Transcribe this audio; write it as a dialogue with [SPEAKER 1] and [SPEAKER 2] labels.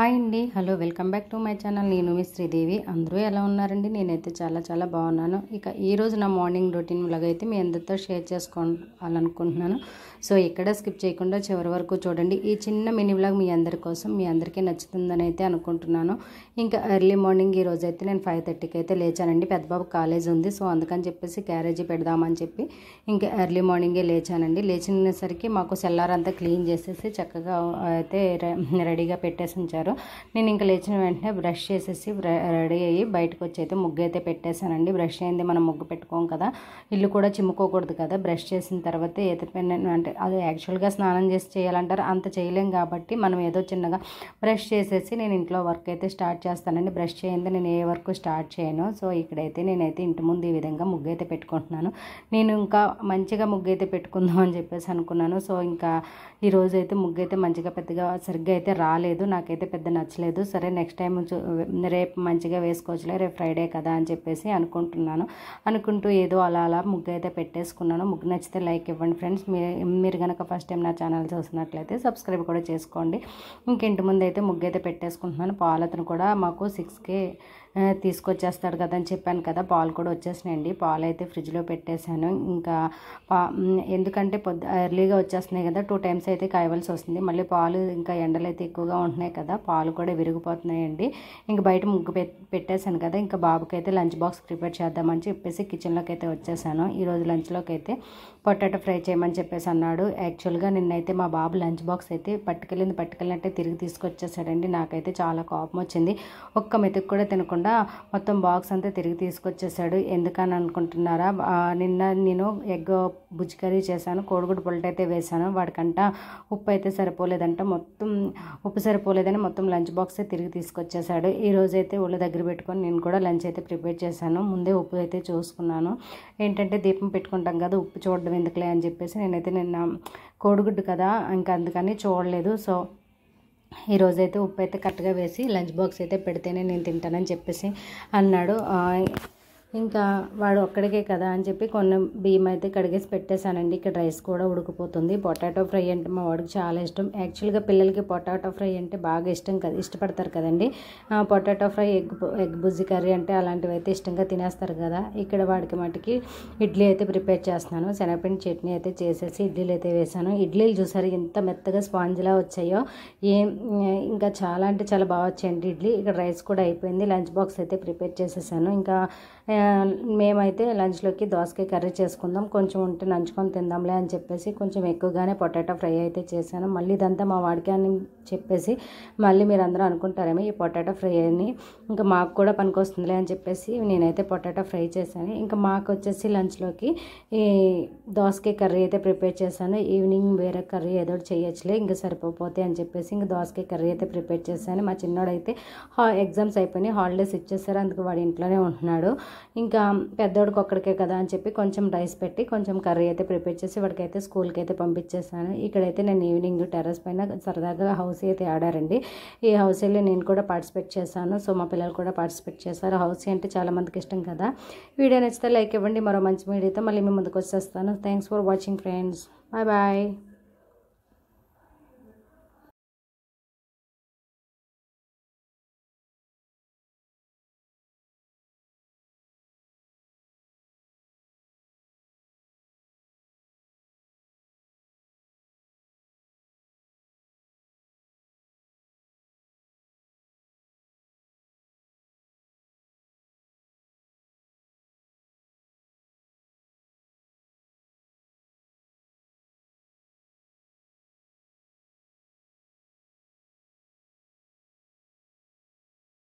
[SPEAKER 1] Hi అండి, hello, welcome back to my channel. నేను మీ శ్రీదేవి. అందరూ ఎలా ఉన్నారండి? నేనైతే చాలా బాగున్నాను. ఇక ఈరోజు నా మార్నింగ్ రొటీన్ వ్లాగ్ అయితే మీ అందరితో షేర్ చేసుకోవాలనుకుంటున్నాను. సో ఇక్కడ స్కిప్ చేయకుండా చివరి వరకు చూడండి. ఈ చిన్న మినీ వ్లాగ్ మీ అందరి కోసం, మీ అందరికీ నచ్చుతుందని అయితే అనుకుంటున్నాను. ఇంకా ఎర్లీ మార్నింగ్ ఈ రోజు అయితే నేను 5:30కి అయితే లేచానండి. పెద్ద బాబు కాలేజ్ ఉంది, సో అందుకని చెప్పేసి క్యారేజీ పెడదామని చెప్పి ఇంకా ఎర్లీ మార్నింగే లేచానండి. లేచినసరికి మాకు సెల్లారంతా క్లీన్ చేసేసి చక్కగా అయితే రెడీగా పెట్టేసి ఉంచారు. నేను ఇంకా లేచిన వెంటనే బ్రష్ చేసేసి రెడీ అయ్యి బయటకు వచ్చి అయితే ముగ్గు అయితే పెట్టేశానండి. బ్రష్ అయింది, మనం ముగ్గు పెట్టుకోం కదా, ఇల్లు కూడా చిమ్ముకోకూడదు కదా. బ్రష్ చేసిన తర్వాత అంటే అది యాక్చువల్గా స్నానం చేసి చేయాలంటారు, అంత చేయలేం కాబట్టి మనం ఏదో చిన్నగా బ్రష్ చేసేసి నేను ఇంట్లో వర్క్ అయితే స్టార్ట్ చేస్తానండి. బ్రష్ చేయండి నేను ఏ వర్క్ స్టార్ట్ చేయను. సో ఇక్కడైతే నేనైతే ఇంటి ముందు ఈ విధంగా ముగ్గు అయితే పెట్టుకుంటున్నాను. నేను ఇంకా మంచిగా ముగ్గు అయితే పెట్టుకుందాం అని చెప్పేసి అనుకున్నాను. సో ఇంకా ఈరోజు అయితే ముగ్గు అయితే మంచిగా పెద్దగా సరిగ్గా అయితే రాలేదు, నాకైతే పెద్ద నచ్చలేదు. సరే నెక్స్ట్ టైం రేపు మంచిగా వేసుకోవచ్చులే, రేపు ఫ్రైడే కదా అని చెప్పేసి అనుకుంటూ ఏదో అలా ముగ్గు అయితే పెట్టేసుకున్నాను. ముగ్గు నచ్చితే లైక్ ఇవ్వండి ఫ్రెండ్స్. మీరు కనుక ఫస్ట్ టైం నా ఛానల్ చూసినట్లయితే సబ్స్క్రైబ్ కూడా చేసుకోండి. ఇంటి ముందు అయితే ముగ్గు అయితే పెట్టేసుకుంటున్నాను. పాలతను కూడా మాకు 6కే తీసుకొచ్చేస్తాడు కదా అని చెప్పాను కదా, పాలు కూడా వచ్చేసినాయండి. పాలు అయితే ఫ్రిడ్జ్లో పెట్టేశాను. ఇంకా ఎందుకంటే ఎర్లీగా వచ్చేస్తున్నాయి కదా, 2 టైమ్స్ అయితే కాయవలసి వస్తుంది. మళ్ళీ పాలు ఇంకా ఎండలు అయితే ఎక్కువగా ఉంటున్నాయి కదా, పాలు కూడా విరిగిపోతున్నాయండి. ఇంకా బయట ముగ్గు పెట్టేశాను కదా, ఇంకా బాబుకి అయితే లంచ్ బాక్స్ ప్రిపేర్ చేద్దామని చెప్పేసి కిచెన్లోకి అయితే వచ్చేసాను. ఈరోజు లంచ్లోకి అయితే పొటాటో ఫ్రై చేయమని చెప్పేసి అన్నాడు. యాక్చువల్గా నిన్నైతే మా బాబు లంచ్ బాక్స్ అయితే పట్టుకెళ్ళినట్టే తిరిగి తీసుకొచ్చేసాడండి. నాకైతే చాలా కోపం వచ్చింది. ఒక్క మెతుకు కూడా తినకుండా మొత్తం బాక్స్ అంతా తిరిగి తీసుకొచ్చేసాడు. ఎందుకని అనుకుంటున్నారా, నిన్న నేను ఎగ్ బుజ్జి కర్రీ చేశాను, కోడిగుడ్డు పొలట అయితే వేశాను. వాడికంట ఉప్పు అయితే సరిపోలేదంట, ఉప్పు సరిపోలేదని మొత్తం లంచ్ బాక్స్ తిరిగి తీసుకొచ్చేసాడు. ఈ రోజు అయితే ఒళ్ళు దగ్గర పెట్టుకొని నేను కూడా లంచ్ అయితే ప్రిపేర్ చేశాను. ముందే ఉప్పు అయితే చూసుకున్నాను. ఏంటంటే దీపం పెట్టుకుంటాం కదా, ఉప్పు చూడడం ఎందుకులే అని చెప్పేసి నేనైతే నిన్న కోడిగుడ్డు కదా ఇంకా అందుకని చూడలేదు. సో ఈరోజైతే ఉప్పు అయితే కరెక్ట్గా వేసి లంచ్ బాక్స్ అయితే పెడితేనే నేను తింటానని చెప్పేసి అన్నాడు. ఇంకా వాడు ఒక్కడికే కదా అని చెప్పి కొన్ని బియ్యం అయితే కడిగేసి పెట్టేశానండి. ఇక్కడ రైస్ కూడా ఉడికిపోతుంది. పొటాటో ఫ్రై అంటే మా వాడికి చాలా ఇష్టం. యాక్చువల్గా పిల్లలకి పొటాటో ఫ్రై అంటే బాగా ఇష్టపడతారు కదండి. పొటాటో ఫ్రై, ఎగ్ బుజ్జి కర్రీ అంటే అలాంటివి అయితే ఇష్టంగా తినేస్తారు కదా. ఇక్కడ వాడికి మటుకి ఇడ్లీ అయితే ప్రిపేర్ చేస్తున్నాను. శనగపిండి చట్నీ అయితే చేసేసి ఇడ్లీలు అయితే వేసాను. ఇడ్లీలు చూసారు ఎంత మెత్తగా స్పాంజ్లా వచ్చాయో, ఇంకా చాలా అంటే చాలా బాగా వచ్చాయండి ఇడ్లీ. ఇక్కడ రైస్ కూడా అయిపోయింది. లంచ్ బాక్స్ అయితే ప్రిపేర్ చేసేసాను. ఇంకా మేమైతే లంచ్లోకి దోసకాయ కర్రీ చేసుకుందాం, కొంచెం ఉంటే నంచుకొని తిందాంలే అని చెప్పేసి కొంచెం ఎక్కువగానే పొటాటో ఫ్రై అయితే చేశాను. మళ్ళీ ఇదంతా మా వాడికి అని చెప్పేసి మళ్ళీ మీరు అందరూ అనుకుంటారేమో ఈ పొటాటో ఫ్రై అని, ఇంకా మాకు కూడా పనికొస్తుందిలే అని చెప్పేసి నేనైతే పొటాటో ఫ్రై చేశాను. ఇంకా మాకు వచ్చేసి లంచ్లోకి ఈ దోసకాయ కర్రీ అయితే ప్రిపేర్ చేశాను. ఈవినింగ్ వేరే కర్రీ ఏదో చేయొచ్చులే ఇంకా సరిపోతే అని చెప్పేసి ఇంకా దోసకాయ కర్రీ అయితే ప్రిపేర్ చేశాను. మా చిన్నోడైతే ఎగ్జామ్స్ అయిపోయినాయి, హాలిడేస్ ఇచ్చేసారు, అందుకు వాడు ఇంట్లోనే ఉంటున్నాడు. ఇంకా పెద్దోడికి ఒక్కడికే కదా అని చెప్పి కొంచెం రైస్ పెట్టి కొంచెం కర్రీ అయితే ప్రిపేర్ చేసి వాడికైతే స్కూల్కి అయితే పంపించేసాను. ఇక్కడైతే నేను ఈవినింగ్ టెర్రస్ పైన సరదాగా హౌసీ అయితే ఆడారండి. ఈ హౌసీలో నేను కూడా పార్టిసిపేట్ చేశాను. సో మా పిల్లలు కూడా పార్టిసిపేట్ చేశారు. హౌసీ అంటే చాలా మందికి ఇష్టం కదా. వీడియో నచ్చితే లైక్ ఇవ్వండి. మరో మంచి వీడియోతో మళ్ళీ మీ ముందుకు వచ్చేస్తాను. Thanks for watching friends. Bye.